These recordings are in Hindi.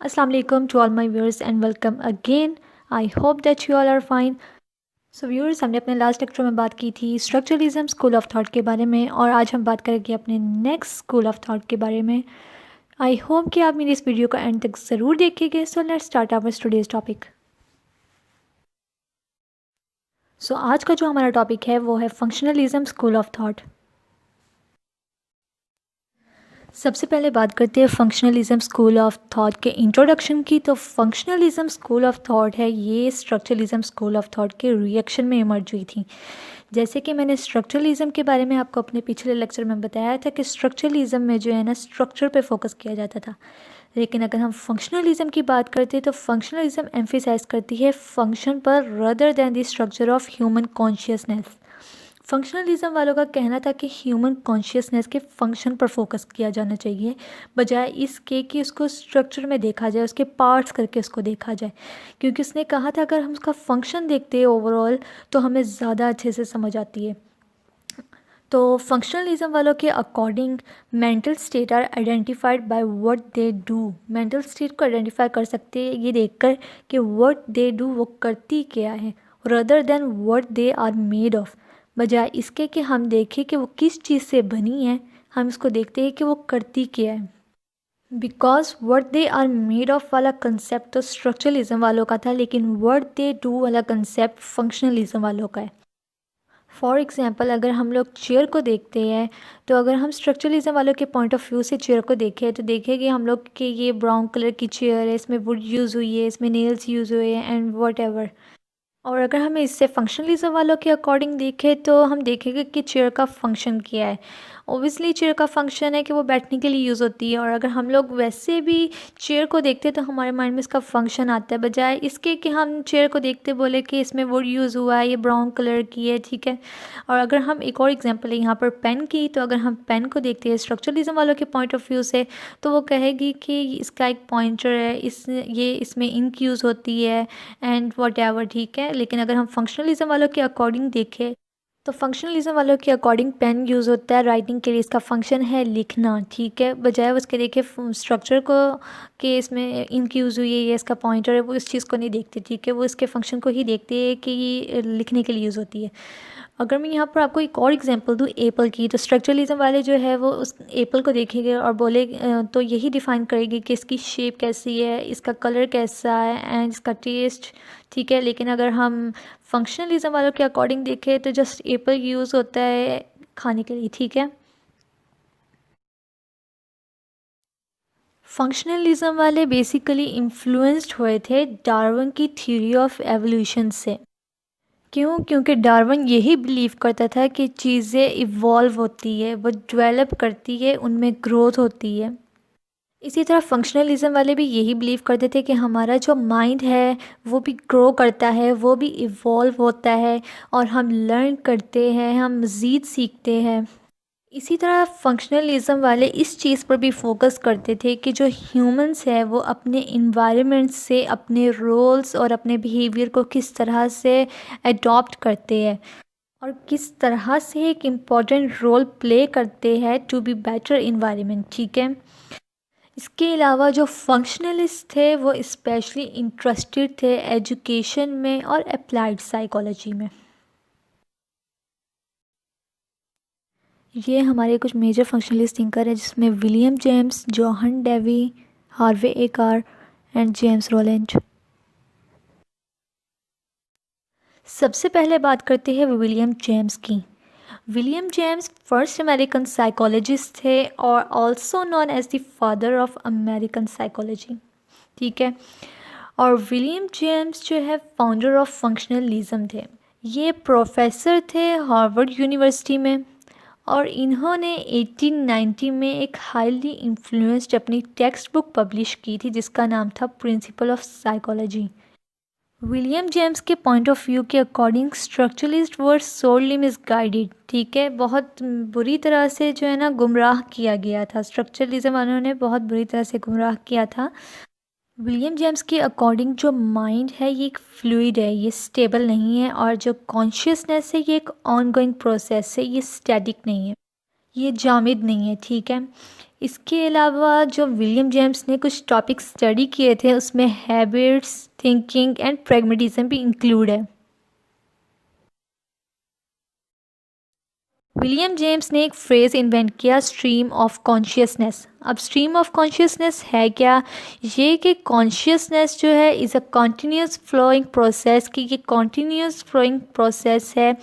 Assalamu alaikum to all my viewers and welcome again. I hope that you all are fine. So viewers, हमने अपने लास्ट लेक्चर में बात की थी स्ट्रक्चरलिज्म स्कूल ऑफ थॉट के बारे में और आज हम बात करेंगे अपने नेक्स्ट स्कूल ऑफ थॉट के बारे में। आई होप कि आप मेरी इस वीडियो को एंड तक ज़रूर देखेंगे। So let's start our today's topic. So आज का जो हमारा टॉपिक है वो है फंक्शनलिज्म स्कूल ऑफ थॉट। सबसे पहले बात करते हैं फंक्शनलिज्म स्कूल ऑफ थॉट के इंट्रोडक्शन की। तो फंक्शनलिज्म स्कूल ऑफ थॉट है ये स्ट्रक्चरलिज्म स्कूल ऑफ थॉट के रिएक्शन में इमर्ज हुई थी। जैसे कि मैंने स्ट्रक्चरलिज्म के बारे में आपको अपने पिछले लेक्चर में बताया था कि स्ट्रक्चरलिज्म में जो है ना स्ट्रक्चर पे फोकस किया जाता था, लेकिन अगर हम फंक्शनलिज्म की बात करते हैं तो फंक्शनलिज्म एम्फेसाइज करती है फंक्शन पर rather than the structure of human consciousness. Functionalism वालों का कहना था कि ह्यूमन कॉन्शियसनेस के फंक्शन पर फोकस किया जाना चाहिए, बजाय इसके कि उसको स्ट्रक्चर में देखा जाए, उसके पार्ट्स करके उसको देखा जाए। क्योंकि उसने कहा था अगर हम उसका फंक्शन देखते हैं ओवरऑल तो हमें ज़्यादा अच्छे से समझ आती है। तो फंक्शनलिज्म वालों के according mental state are identified by what they do. Mental state को आइडेंटिफाई कर सकते हैं ये देखकर कि व्हाट दे डू वो करती क्या है, rather than what they are made of. बजाय इसके कि हम देखें कि वो किस चीज़ से बनी है, हम इसको देखते हैं कि वो करती क्या है। Because what they are made of वाला कंसेप्ट तो स्ट्रक्चरलिज्म वालों का था, लेकिन व्हाट दे डू वाला कंसेप्ट फंक्शनलिज्म वालों का है। फॉर एग्ज़ाम्पल अगर हम लोग चेयर को देखते हैं तो अगर हम स्ट्रक्चरलिज्म वालों के पॉइंट ऑफ व्यू से चेयर को देखें तो देखेंगे हम लोग कि ये ब्राउन कलर की चेयर है, इसमें वुड यूज़ हुई है, इसमें नेल्स यूज़ हुए हैं एंड वट एवर। और अगर हमें इससे फंक्शनलिज्म वालों के अकॉर्डिंग देखें तो हम देखेंगे कि चेयर का फंक्शन क्या है। ओबियसली चेयर का फंक्शन है कि वो बैठने के लिए यूज़ होती है, और अगर हम लोग वैसे भी चेयर को देखते हैं तो हमारे माइंड में इसका फंक्शन आता है, बजाय इसके कि हम चेयर को देखते बोले कि इसमें वुड यूज़ हुआ है, ये ब्राउन कलर की है, ठीक है। और अगर हम एक और एग्जांपल है यहाँ पर पेन की, तो अगर हम पेन को देखते हैं स्ट्रक्चरलिज्म वालों के पॉइंट ऑफ व्यू से तो वो कहेगी कि इसका एक पॉइंटर है, ये इसमें इंक यूज़ होती है एंड वट एवर, ठीक है। लेकिन अगर हम फंक्शनलिज्म वालों के अकॉर्डिंग देखें तो फंक्शनलिज्म वालों के अकॉर्डिंग पेन यूज़ होता है राइटिंग के लिए, इसका फंक्शन है लिखना, ठीक है। बजाय उसके देखे स्ट्रक्चर को कि इसमें इंक यूज़ हुई है, ये इसका पॉइंटर है, वो इस चीज़ को नहीं देखते, ठीक है। वो इसके फंक्शन को ही देखते हैं कि ये लिखने के लिए यूज़ होती है। अगर मैं यहाँ पर आपको एक और एग्जांपल दूँ एप्पल की, तो स्ट्रक्चरलिज्म वाले जो है वो उस एप्पल को देखेंगे और बोले तो यही डिफ़ाइन करेंगे कि इसकी शेप कैसी है, इसका कलर कैसा है एंड इसका टेस्ट, ठीक है। लेकिन अगर हम फंक्शनलिज्म वालों के अकॉर्डिंग देखें तो जस्ट एप्पल यूज़ होता है खाने के लिए, ठीक है। फंक्शनलिज्म वाले बेसिकली इन्फ्लुएंस्ड हुए थे डार्विन की थ्योरी ऑफ एवोल्यूशन से। क्यों? क्योंकि डार्विन यही बिलीव करता था कि चीज़ें इवॉल्व होती है, वो डेवलप करती है, उनमें ग्रोथ होती है। इसी तरह फंक्शनलिज्म वाले भी यही बिलीव करते थे कि हमारा जो माइंड है वो भी ग्रो करता है, वो भी इवॉल्व होता है और हम लर्न करते हैं, हम मज़ीद सीखते हैं। इसी तरह फंक्शनलिज्म वाले इस चीज़ पर भी फोकस करते थे कि जो ह्यूमंस है वो अपने इन्वायरमेंट से अपने रोल्स और अपने बिहेवियर को किस तरह से अडॉप्ट करते हैं और किस तरह से एक इम्पॉर्टेंट रोल प्ले करते हैं टू बी बेटर इन्वायरमेंट, ठीक है। इसके अलावा जो फंक्शनलिस्ट थे वो स्पेशली इंटरेस्टेड थे एजुकेशन में और अप्लाइड साइकोलॉजी में। ये हमारे कुछ मेजर फंक्शनलिस्ट थिंकर हैं जिसमें William James, John Dewey, Harvey A Carr and James Rowland. सबसे पहले बात करते हैं विलियम जेम्स की। William James first American psychologist थे और also known as the father of American psychology, ठीक है। और विलियम जेम्स जो है फाउंडर ऑफ फंक्शनलिज्म थे। ये प्रोफेसर थे हार्वर्ड यूनिवर्सिटी में और इन्होंने 1890 में एक हाईली इन्फ्लुएंस्ड अपनी टेक्स्ट बुक पब्लिश की थी जिसका नाम था principle of psychology. William James के पॉइंट ऑफ व्यू के अकॉर्डिंग स्ट्रक्चरलिस्ट वर सोरली मिसगाइडेड, ठीक है। बहुत बुरी तरह से जो है ना गुमराह किया गया था, स्ट्रक्चरलिज्म वालों ने बहुत बुरी तरह से गुमराह किया था। विलियम जेम्स के अकॉर्डिंग जो माइंड है ये एक फ्लूइड है, ये स्टेबल नहीं है, और जो कॉन्शियसनेस है ये एक ऑनगोइंग प्रोसेस है, ये स्टैटिक नहीं है, ये जामिद नहीं है, ठीक है। इसके अलावा जो विलियम जेम्स ने कुछ टॉपिक स्टडी किए थे उसमें हैबिट्स, थिंकिंग एंड प्रैग्मेटिज्म भी इंक्लूड है। विलियम जेम्स ने एक फ्रेज़ इन्वेंट किया, स्ट्रीम ऑफ कॉन्शियसनेस। अब स्ट्रीम ऑफ कॉन्शियसनेस है क्या? ये कि कॉन्शियसनेस जो है is a continuous flowing process, कि ये कॉन्टीन्यूस फ्लोइंग प्रोसेस है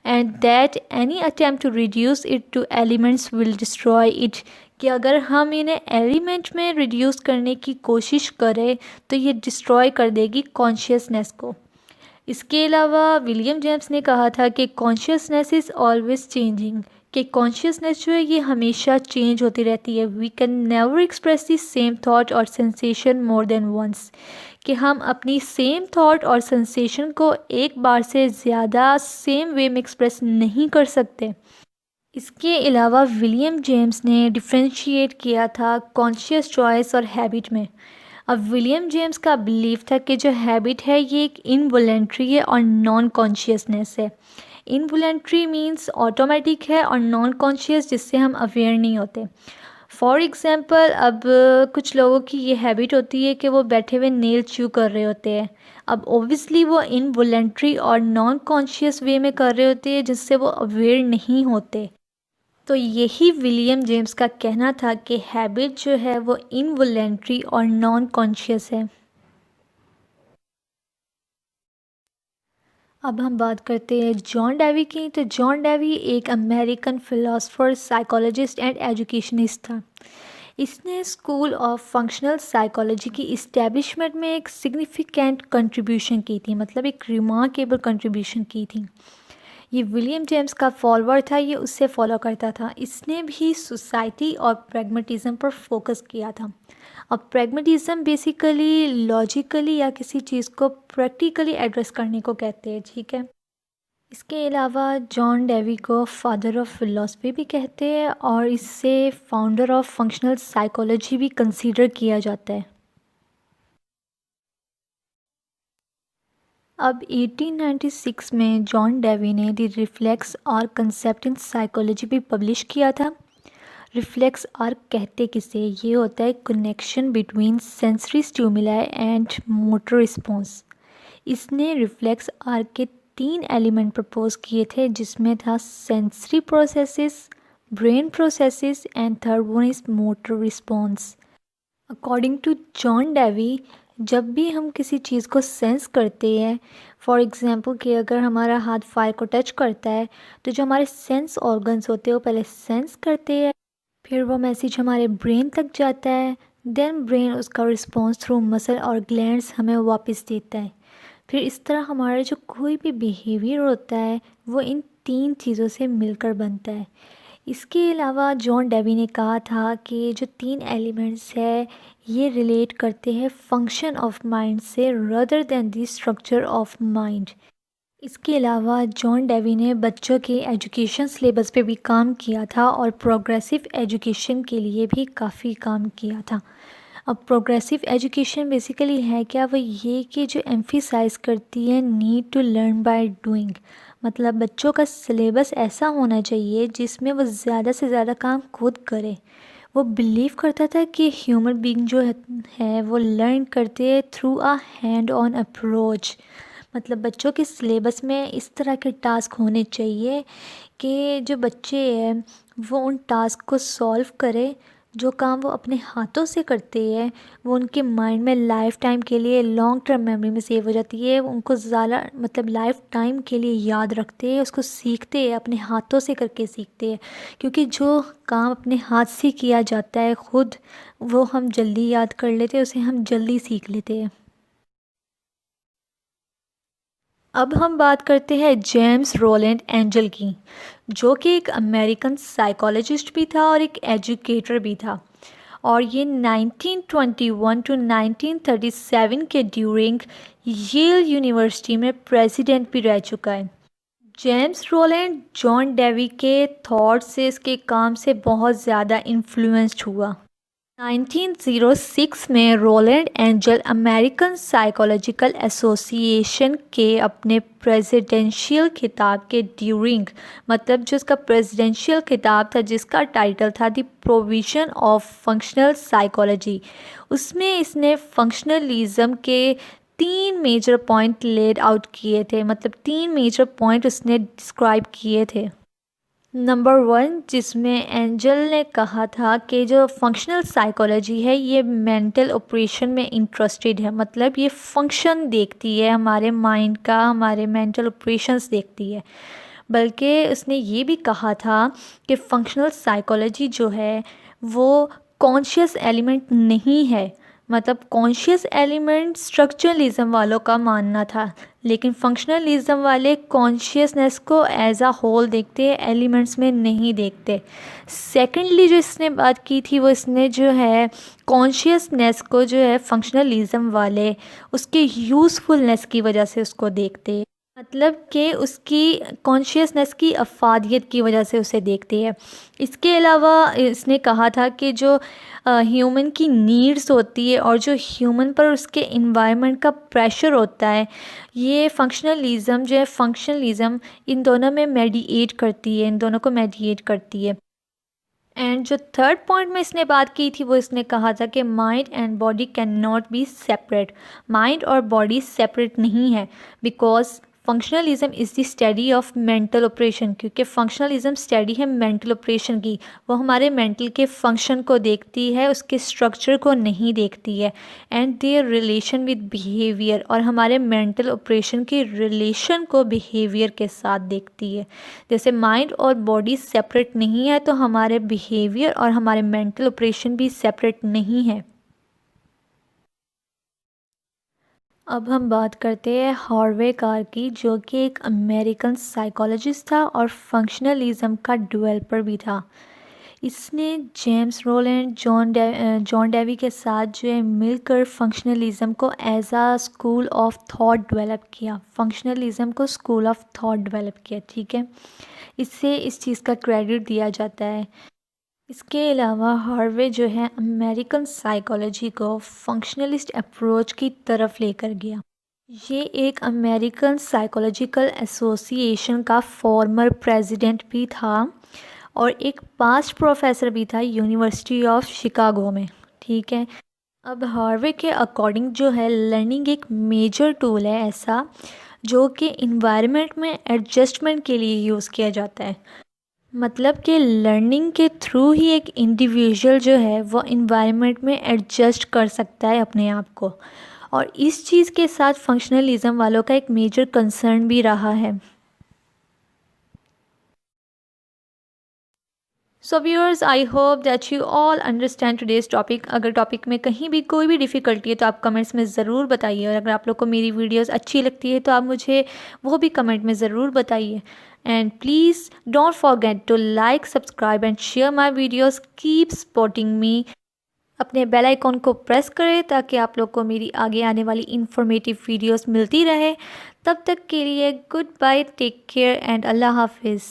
and that any attempt to reduce it to elements will destroy it, कि अगर हम इन्हें एलिमेंट में रिड्यूस करने की कोशिश करें तो ये डिस्ट्रॉय कर देगी कॉन्शियसनेस को। इसके अलावा विलियम जेम्स ने कहा था कि कॉन्शियसनेस इज़ ऑलवेज चेंजिंग, कि कॉन्शियसनेस जो है ये हमेशा चेंज होती रहती है। We can never express the same thought और सेंसेशन मोर देन वंस, कि हम अपनी सेम थॉट और सेंसेशन को एक बार से ज़्यादा सेम वे में एक्सप्रेस नहीं कर सकते। इसके अलावा विलियम जेम्स ने डिफ्रेंशिएट किया था कॉन्शियस चॉइस और हैबिट में। अब विलियम जेम्स का बिलीव था कि जो हैबिट है ये एक इनवॉलेंट्री है और नॉन कॉन्शियसनेस है। इनवॉलेंट्री मीन्स ऑटोमेटिक है और नॉन कॉन्शियस जिससे हम अवेयर नहीं होते। फॉर एग्ज़ाम्पल, अब कुछ लोगों की ये हैबिट होती है कि वो बैठे हुए नेल च्यू कर रहे होते हैं। अब ओबियसली वो इनवॉलेंट्री और नॉन कॉन्शियस वे में कर रहे होते हैं जिससे वो अवेयर नहीं होते। तो यही विलियम जेम्स का कहना था कि हैबिट जो है वो इनवॉलेंट्री और नॉन कॉन्शियस है। अब हम बात करते हैं जॉन डेवी की। तो जॉन डेवी एक American philosopher, psychologist and educationist था। इसने स्कूल ऑफ फंक्शनल साइकोलॉजी की इस्टेब्लिशमेंट में एक सिग्निफिकेंट कंट्रीब्यूशन की थी, मतलब एक रिमार्केबल कंट्रीब्यूशन की थी। ये विलियम जेम्स का फॉलोअर था, ये उससे फॉलो करता था। इसने भी सोसाइटी और प्रैग्मेटिज्म पर फोकस किया था। अब प्रैग्मेटिज्म बेसिकली लॉजिकली या किसी चीज़ को प्रैक्टिकली एड्रेस करने को कहते हैं, ठीक है। इसके अलावा जॉन डेवी को फादर ऑफ फिलॉसफी भी कहते हैं और इससे फाउंडर ऑफ फंक्शनल साइकोलॉजी भी कंसीडर किया जाता है। अब 1896 में जॉन डेवी ने द रिफ्लेक्स और कंसेप्ट इन साइकोलॉजी भी पब्लिश किया था। रिफ्लेक्स आर्क कहते किसे? ये होता है connection between sensory stimuli and motor response. इसने रिफ्लेक्स आर्क के 3 एलिमेंट प्रपोज किए थे जिसमें था sensory processes, brain processes and third one is motor response. According to John Dewey, जब भी हम किसी चीज़ को सेंस करते हैं, फॉर एग्ज़ाम्पल कि अगर हमारा हाथ फायर को टच करता है तो जो हमारे सेंस ऑर्गन्स होते हैं वो पहले सेंस करते हैं, फिर वो मैसेज हमारे ब्रेन तक जाता है, देन ब्रेन उसका रिस्पॉन्स थ्रू मसल और ग्लैंड्स हमें वापस देता है। फिर इस तरह हमारा जो कोई भी बिहेवियर होता है वो इन 3 चीज़ों से मिलकर बनता है। इसके अलावा जॉन डेवी ने कहा था कि जो 3 एलिमेंट्स है ये रिलेट करते हैं फंक्शन ऑफ माइंड से rather than the structure of mind. इसके अलावा जॉन डेवी ने बच्चों के एजुकेशन सिलेबस पे भी काम किया था और प्रोग्रेसिव एजुकेशन के लिए भी काफ़ी काम किया था। अब प्रोग्रेसिव एजुकेशन बेसिकली है क्या? वो ये कि जो एम्फिसाइज़ करती है need to learn by doing, मतलब बच्चों का सिलेबस ऐसा होना चाहिए जिसमें वो ज़्यादा से ज़्यादा काम खुद करे। वो बिलीव करता था कि ह्यूमन बीइंग जो है वो लर्न करते हैं through a hand on approach, मतलब बच्चों के सिलेबस में इस तरह के टास्क होने चाहिए कि जो बच्चे हैं वो उन टास्क को सॉल्व करें। जो काम वो अपने हाथों से करते हैं वो उनके माइंड में लाइफ टाइम के लिए, लॉन्ग टर्म मेमोरी में सेव हो जाती है। उनको ज़्यादा मतलब लाइफ टाइम के लिए याद रखते हैं, उसको सीखते हैं, अपने हाथों से करके सीखते हैं। क्योंकि जो काम अपने हाथ से किया जाता है खुद, वो हम जल्दी याद कर लेते हैं, उसे हम जल्दी सीख लेते हैं। अब हम बात करते हैं जेम्स रोलैंड एंजल की, जो कि एक अमेरिकन साइकोलॉजिस्ट भी था और एक एजुकेटर भी था, और ये 1921 टू 1937 के ड्यूरिंग येल यूनिवर्सिटी में प्रेसिडेंट भी रह चुका है। जेम्स रोलैंड जॉन डेवी के थॉट से, इसके काम से बहुत ज़्यादा इन्फ्लुएंस्ड हुआ। 1906 में Roland Angell American Psychological Association के अपने प्रेसिडेंशियल खिताब के ड्यूरिंग, मतलब जो इसका प्रेसिडेंशियल खिताब था जिसका टाइटल था the provision of functional psychology, उसमें इसने फंक्शनलिज्म के 3 मेजर पॉइंट लेड आउट किए थे, मतलब 3 मेजर पॉइंट उसने डिस्क्राइब किए थे। नंबर 1, जिसमें एंजल ने कहा था कि जो फंक्शनल साइकोलॉजी है ये मेंटल ऑपरेशन में इंटरेस्टेड है, मतलब ये फंक्शन देखती है हमारे माइंड का, हमारे मेंटल ऑपरेशंस देखती है। बल्कि उसने ये भी कहा था कि फंक्शनल साइकोलॉजी जो है वो कॉन्शियस एलिमेंट नहीं है, मतलब कॉन्शियस एलिमेंट स्ट्रक्चरलिज्म वालों का मानना था, लेकिन फंक्शनलिज्म वाले कॉन्शियसनेस को एज अ होल देखते हैं, एलिमेंट्स में नहीं देखते। सेकेंडली जो इसने बात की थी वो इसने जो है कॉन्शियसनेस को जो है फंक्शनलिज्म वाले उसके यूज़फुलनेस की वजह से उसको देखते हैं, मतलब कि उसकी कॉन्शियसनेस की अफादियत की वजह से उसे देखते हैं। इसके अलावा इसने कहा था कि जो ह्यूमन की नीड्स होती है और जो ह्यूमन पर उसके इन्वायरमेंट का प्रेशर होता है, ये फंक्शनलिज्म जो है फंक्शनलिज्म इन दोनों में मेडिएट करती है, इन दोनों को मेडिएट करती है। एंड जो थर्ड पॉइंट में इसने बात की थी वो इसने कहा था कि mind and body can not be separate, mind और बॉडी सेपरेट नहीं है, because functionalism is the study of mental operation, क्योंकि फंक्शनलिज्म स्टडी है मेंटल ऑपरेशन की, वो हमारे मेंटल के फंक्शन को देखती है, उसके स्ट्रक्चर को नहीं देखती है, and there relation with behaviour, और हमारे मेंटल ऑपरेशन के रिलेशन को बिहेवियर के साथ देखती है। जैसे माइंड और बॉडी सेपरेट नहीं है तो हमारे बिहेवियर और हमारे मेंटल ऑपरेशन भी सेपरेट नहीं है। अब हम बात करते हैं हार्वे कार की, जो कि एक अमेरिकन साइकोलॉजिस्ट था और फंक्शनलिज्म का डेवलपर भी था। इसने जेम्स रोलैंड, जॉन डेवी के साथ जो है मिलकर फंक्शनलिज्म को as a school of thought develop किया, फंक्शनलिज्म को स्कूल ऑफ थॉट डेवलप किया, ठीक है। इससे इस चीज़ का क्रेडिट दिया जाता है। इसके अलावा हार्वे जो है अमेरिकन साइकोलॉजी को फंक्शनलिस्ट अप्रोच की तरफ लेकर गया। ये एक अमेरिकन साइकोलॉजिकल एसोसिएशन का फॉर्मर प्रेसिडेंट भी था और एक पास्ट प्रोफेसर भी था यूनिवर्सिटी ऑफ शिकागो में, ठीक है। अब हार्वे के अकॉर्डिंग जो है लर्निंग एक मेजर टूल है ऐसा जो कि इन्वायरमेंट में एडजस्टमेंट के लिए यूज़ किया जाता है, मतलब कि लर्निंग के थ्रू ही एक इंडिविजुअल जो है वो इन्वायरमेंट में एडजस्ट कर सकता है अपने आप को, और इस चीज़ के साथ फंक्शनलिज्म वालों का एक मेजर कंसर्न भी रहा है। So viewers, I hope that you all understand today's topic. अगर टॉपिक में कहीं भी कोई भी डिफ़िकल्टी है तो आप कमेंट्स में ज़रूर बताइए, और अगर आप लोग को मेरी वीडियोस अच्छी लगती है तो आप मुझे वो भी कमेंट में ज़रूर बताइए। And please don't forget to like, subscribe and share my videos. Keep supporting me. अपने बेल आइकॉन को प्रेस करें ताकि आप लोग को मेरी आगे आने वाली इन्फॉर्मेटिव वीडियोस मिलती रहे। तब तक के लिए goodbye, take care and अल्लाह हाफिज़।